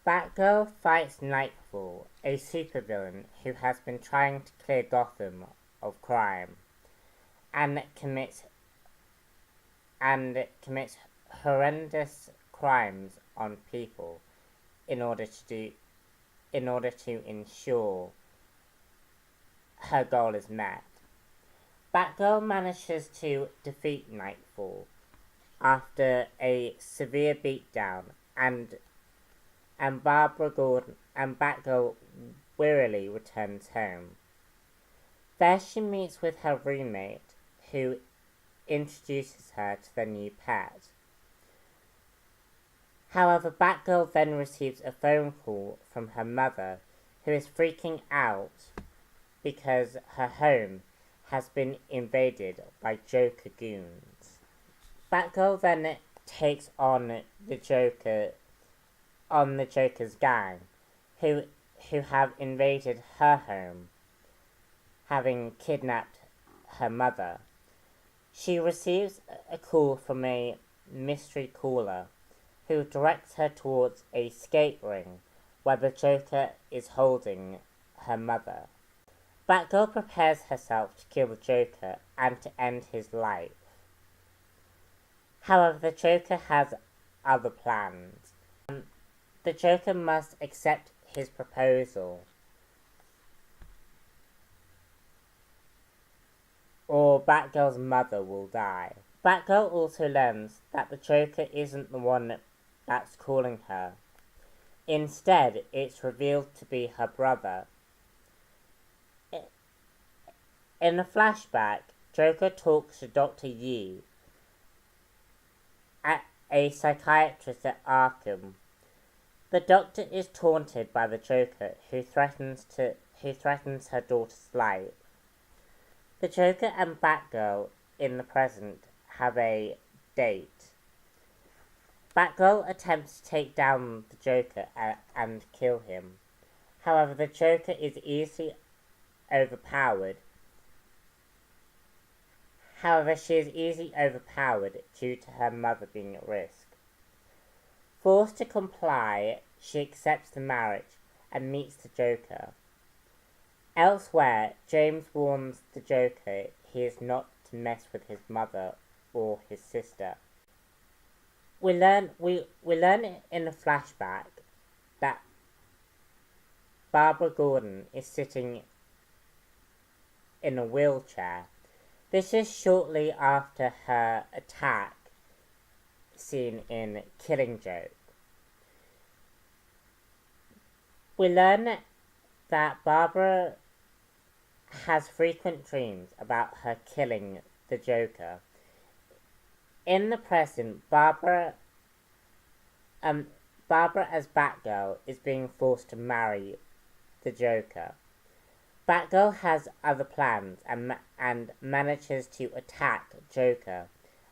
Batgirl fights Nightfall, a supervillain who has been trying to clear Gotham of crime and commits horrendous crimes on people in order to ensure her goal is met. Batgirl manages to defeat Nightfall after a severe beatdown, and Batgirl wearily returns home. There she meets with her roommate, who introduces her to their new pet. However, Batgirl then receives a phone call from her mother, who is freaking out because her home has been invaded by Joker goons. Batgirl then takes on the Joker's gang, who have invaded her home, having kidnapped her mother. She receives a call from a mystery caller, who directs her towards a skate ring where the Joker is holding her mother. Batgirl prepares herself to kill the Joker and to end his life. However, the Joker has other plans. The Joker must accept his proposal, or Batgirl's mother will die. Batgirl also learns that the Joker isn't the one that's calling her. Instead, it's revealed to be her brother. In a flashback, Joker talks to Dr. Yi, a psychiatrist at Arkham. The Doctor is taunted by the Joker, who threatens her daughter's life. The Joker and Batgirl in the present have a date. Batgirl attempts to take down the Joker and kill him. However, the Joker is easily overpowered. She is easily overpowered due to her mother being at risk. Forced to comply, she accepts the marriage and meets the Joker. Elsewhere, James warns the Joker he is not to mess with his mother or his sister. We learn in a flashback that Barbara Gordon is sitting in a wheelchair. This is shortly after her attack seen in Killing Joke. We learn that Barbara has frequent dreams about her killing the Joker. In the present, Barbara as Batgirl is being forced to marry the Joker. Batgirl has other plans and manages to attack Joker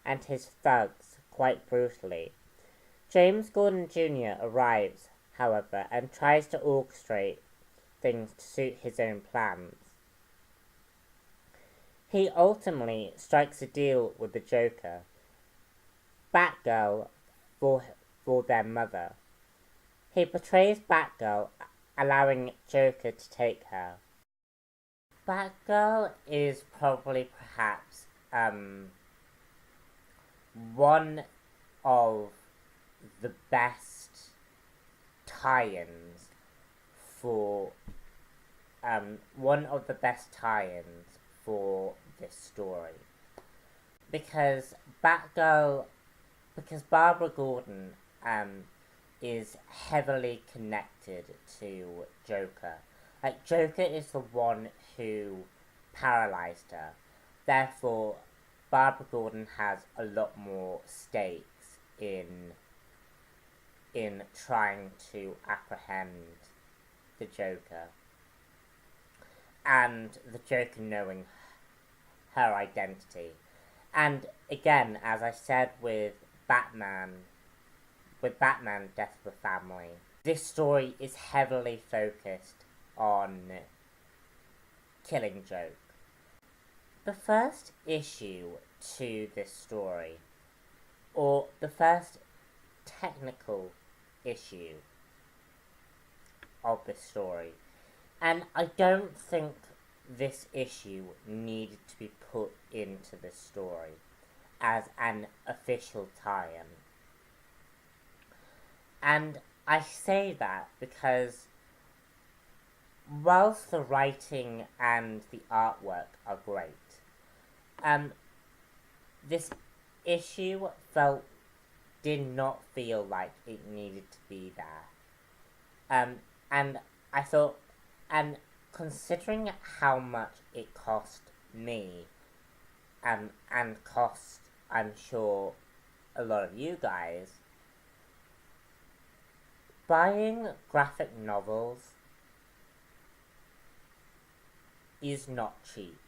and his thugs quite brutally. James Gordon Jr. arrives, however, and tries to orchestrate things to suit his own plans. He ultimately strikes a deal with the Joker, Batgirl, for their mother. He betrays Batgirl, allowing Joker to take her. Batgirl is probably perhaps one of the best tie-ins for this story, because Barbara Gordon is heavily connected to Joker. Like, Joker is the one who paralyzed her. Therefore, Barbara Gordon has a lot more stakes in trying to apprehend the Joker. And the Joker knowing her identity. And again, as I said with Batman Death of a Family, this story is heavily focused on Killing Joke. The first issue to this story, or the first technical issue, of the story. And I don't think this issue needed to be put into the story as an official tie-in. And I say that because whilst the writing and the artwork are great, this issue did not feel like it needed to be there. And I thought, and considering how much it cost me, and cost, I'm sure, a lot of you guys, buying graphic novels is not cheap.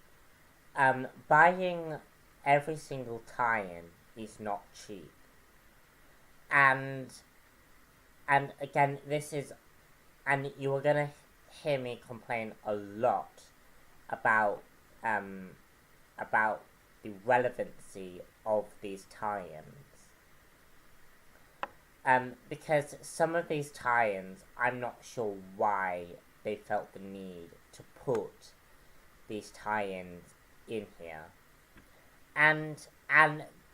Buying every single tie-in is not cheap. And again, this is, and you are gonna hear me complain a lot about the relevancy of these tie-ins. Because some of these tie-ins, I'm not sure why they felt the need to put these tie-ins in here. And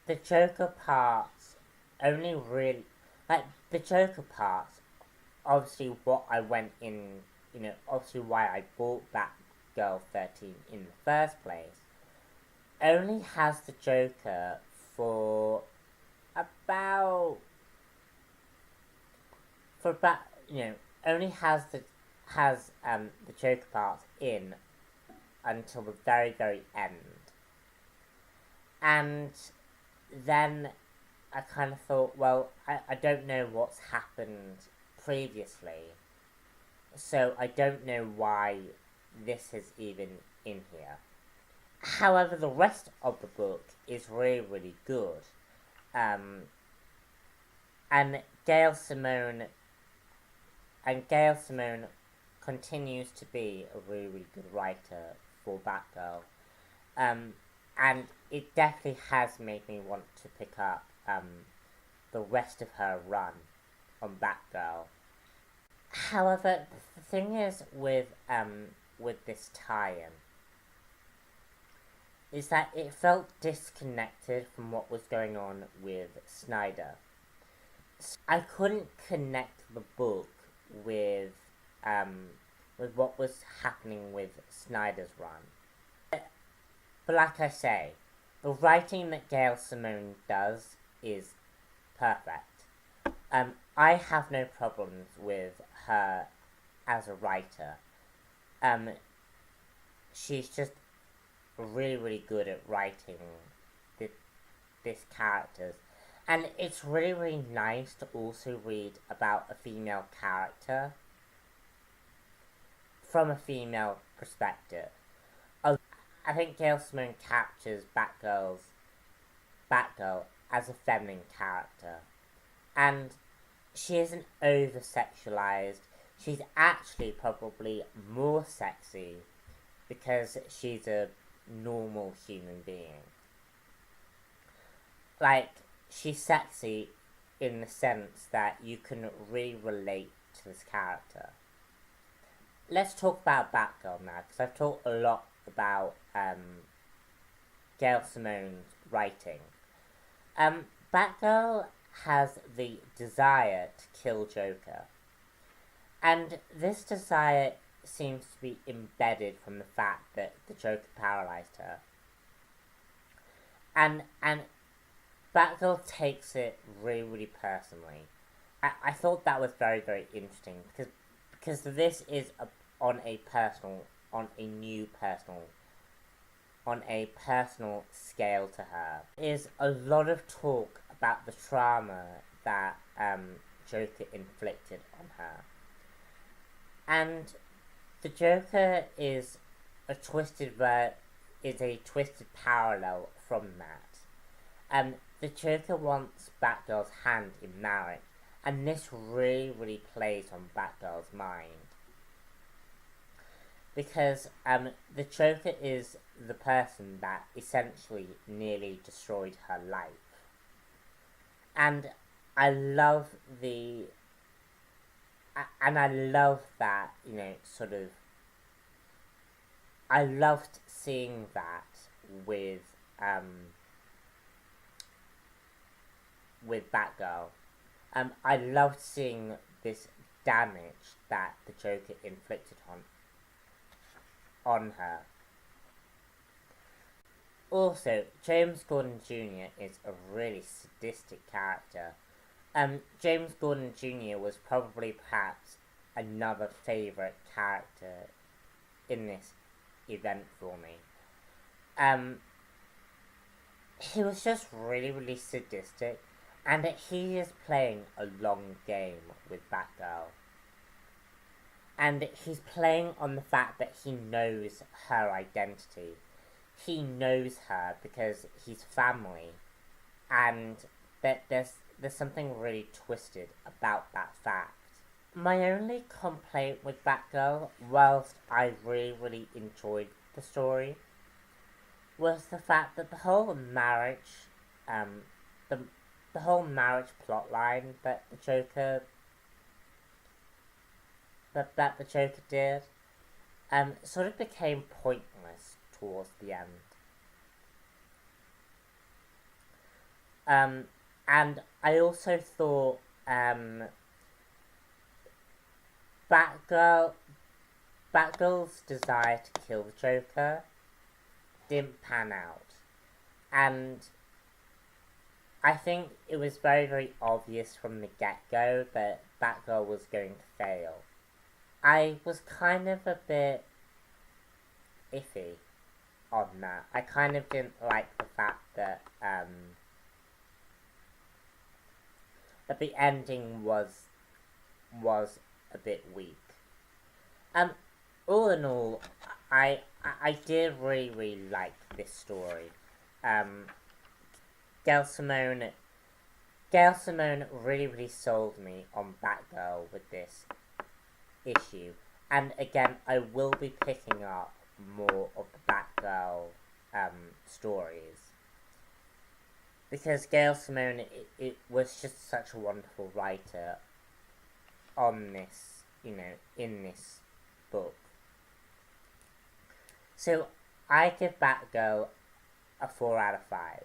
the Joker parts only really, like, the Joker parts, obviously what I went in, obviously why I bought Batgirl 13 in the first place, only has the Joker for about, only has the Joker parts in until the very, very end. And then I kind of thought, well, I don't know what's happened previously, so I don't know why this is even in here. However, the rest of the book is really, really good. And Gail Simone continues to be a really, really good writer for Batgirl. And it definitely has made me want to pick up the rest of her run on Batgirl. However, the thing is with this tie-in is that it felt disconnected from what was going on with Snyder. I couldn't connect the book with what was happening with Snyder's run. But like I say, the writing that Gail Simone does is perfect. I have no problems with her as a writer. She's just really, really good at writing these characters. And it's really, really nice to also read about a female character from a female perspective. I think Gail Simone captures Batgirl as a feminine character. And she isn't over-sexualized. She's actually probably more sexy because she's a normal human being. Like, she's sexy in the sense that you can really relate to this character. Let's talk about Batgirl now, because I've talked a lot about Gail Simone's writing. Batgirl has the desire to kill Joker. And this desire seems to be embedded from the fact that the Joker paralyzed her. And Batgirl takes it really, really personally. I thought that was very, very interesting because this is on a personal scale to her. There's a lot of talk about the trauma that Joker inflicted on her. And the Joker is a twisted parallel from that. The Joker wants Batgirl's hand in marriage, and this really, really plays on Batgirl's mind. Because the Joker is the person that essentially nearly destroyed her life. And I love and I love that, I loved seeing that with, with Batgirl. I loved seeing this damage that the Joker inflicted on her. Also, James Gordon Jr. is a really sadistic character. James Gordon Jr. was probably perhaps another favourite character in this event for me. He was just really, really sadistic, and he is playing a long game with Batgirl. And he's playing on the fact that he knows her identity. He knows her because he's family, and that there's something really twisted about that fact. My only complaint with Batgirl, whilst I really, really enjoyed the story, was the fact that the whole marriage, the whole marriage plotline that the Joker did, sort of became pointless towards the end. And I also thought, Batgirl's desire to kill the Joker didn't pan out. And I think it was very, very obvious from the get-go that Batgirl was going to fail. I was kind of a bit iffy on that. I kind of didn't like the fact that the ending was a bit weak. All in all, I did really, really like this story. Gail Simone really, really sold me on Batgirl with this issue. And again, I will be picking up more of the Batgirl stories. Because Gail Simone, it was just such a wonderful writer on this, in this book. So, I give Batgirl a 4 out of 5.